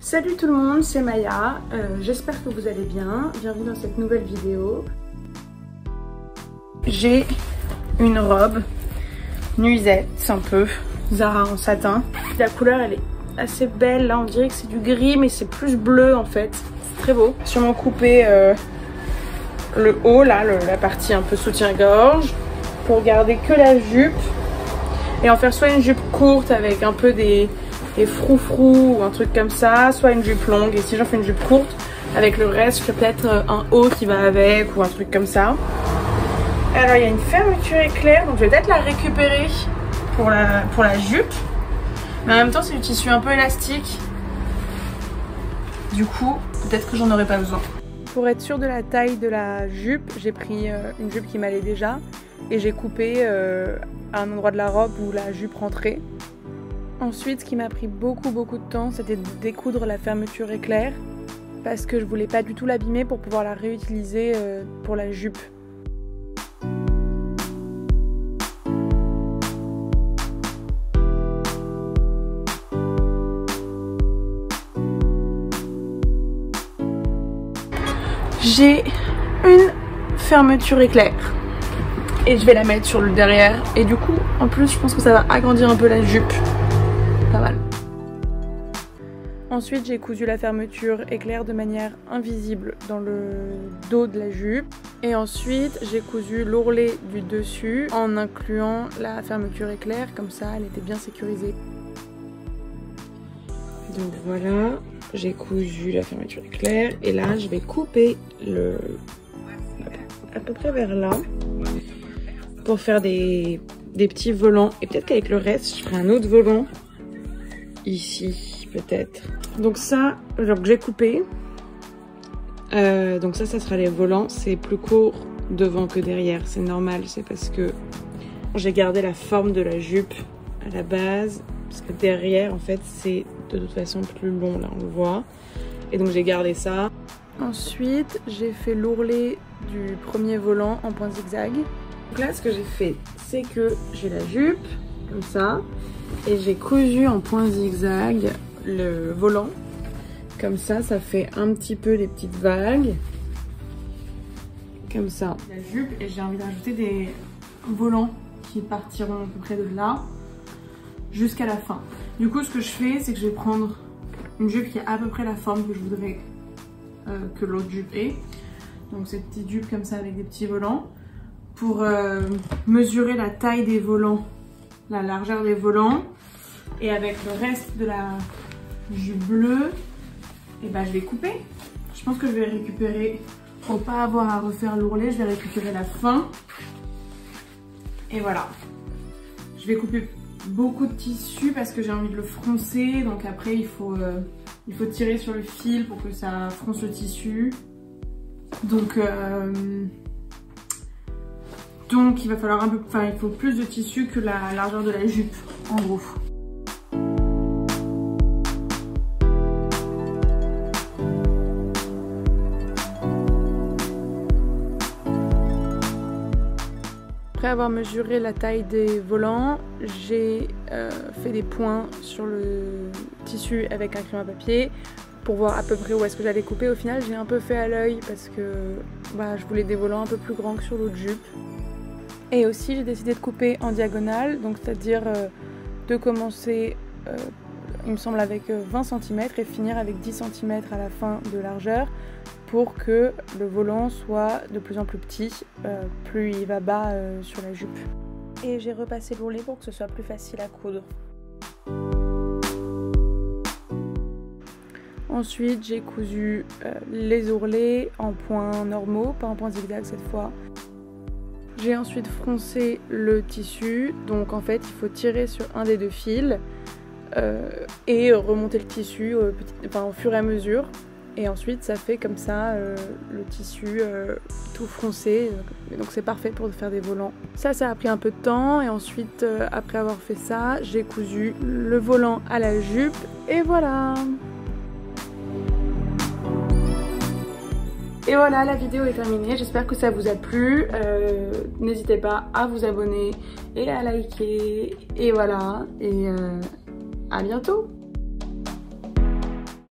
Salut tout le monde, c'est Maya, j'espère que vous allez bien, bienvenue dans cette nouvelle vidéo. J'ai une robe nuisette, un peu, Zara en satin. La couleur elle est assez belle, là on dirait que c'est du gris mais c'est plus bleu en fait, c'est très beau. Sûrement couper le haut là, la partie un peu soutien-gorge pour garder que la jupe et en faire soit une jupe courte avec un peu des froufrous ou un truc comme ça, soit une jupe longue. Et si j'en fais une jupe courte avec le reste, je ferai peut-être un haut qui va avec ou un truc comme ça. Alors il y a une fermeture éclair, donc je vais peut-être la récupérer pour la jupe, mais en même temps c'est du tissu un peu élastique, du coup peut-être que j'en aurai pas besoin. Pour être sûre de la taille de la jupe, j'ai pris une jupe qui m'allait déjà et j'ai coupé à un endroit de la robe où la jupe rentrait. Ensuite, ce qui m'a pris beaucoup de temps, c'était de découdre la fermeture éclair parce que je voulais pas du tout l'abîmer pour pouvoir la réutiliser pour la jupe. J'ai une fermeture éclair et je vais la mettre sur le derrière et du coup en plus je pense que ça va agrandir un peu la jupe. Pas mal. Ensuite j'ai cousu la fermeture éclair de manière invisible dans le dos de la jupe et ensuite j'ai cousu l'ourlet du dessus en incluant la fermeture éclair, comme ça elle était bien sécurisée. Donc voilà, j'ai cousu la fermeture éclair et là je vais couper à peu près vers là pour faire des petits volants et peut-être qu'avec le reste je ferai un autre volant ici peut-être. Donc ça, j'ai coupé. Donc ça sera les volants. C'est plus court devant que derrière. C'est normal, c'est parce que j'ai gardé la forme de la jupe à la base. Parce que derrière, en fait, c'est de toute façon plus long, là on le voit. Et donc j'ai gardé ça. Ensuite, j'ai fait l'ourlet du premier volant en point zigzag. Donc là, ce que j'ai fait, c'est que j'ai la jupe, comme ça. Et j'ai cousu en point zigzag le volant. Comme ça fait un petit peu des petites vagues. Comme ça. La jupe, et j'ai envie d'ajouter des volants qui partiront à peu près de là jusqu'à la fin. Du coup, ce que je fais, c'est que je vais prendre une jupe qui a à peu près la forme que je voudrais que l'autre jupe ait. Donc cette petite jupe comme ça avec des petits volants. Pour mesurer la taille des volants, la largeur des volants. Et avec le reste de la jupe bleue, et ben je vais couper. Je pense que je vais récupérer, pour pas avoir à refaire l'ourlet, je vais récupérer la fin. Et voilà. Je vais couper beaucoup de tissu parce que j'ai envie de le froncer. Donc après il faut tirer sur le fil pour que ça fronce le tissu. Donc il va falloir il faut plus de tissu que la largeur de la jupe, en gros. Après avoir mesuré la taille des volants, j'ai fait des points sur le tissu avec un crayon à papier pour voir à peu près où est-ce que j'allais couper. Au final, j'ai un peu fait à l'œil parce que je voulais des volants un peu plus grands que sur l'autre jupe. Et aussi, j'ai décidé de couper en diagonale, donc c'est-à-dire de commencer, il me semble, avec 20 cm et finir avec 10 cm à la fin de largeur pour que le volant soit de plus en plus petit, plus il va bas sur la jupe. Et j'ai repassé l'ourlet pour que ce soit plus facile à coudre. Ensuite, j'ai cousu les ourlets en points normaux, pas en points zigzag cette fois. J'ai ensuite froncé le tissu, donc en fait il faut tirer sur un des deux fils et remonter le tissu au fur et à mesure. Et ensuite ça fait comme ça le tissu tout froncé, donc c'est parfait pour faire des volants. Ça a pris un peu de temps et ensuite après avoir fait ça, j'ai cousu le volant à la jupe et voilà. Et voilà, la vidéo est terminée, j'espère que ça vous a plu. N'hésitez pas à vous abonner et à liker. Et voilà, et à bientôt.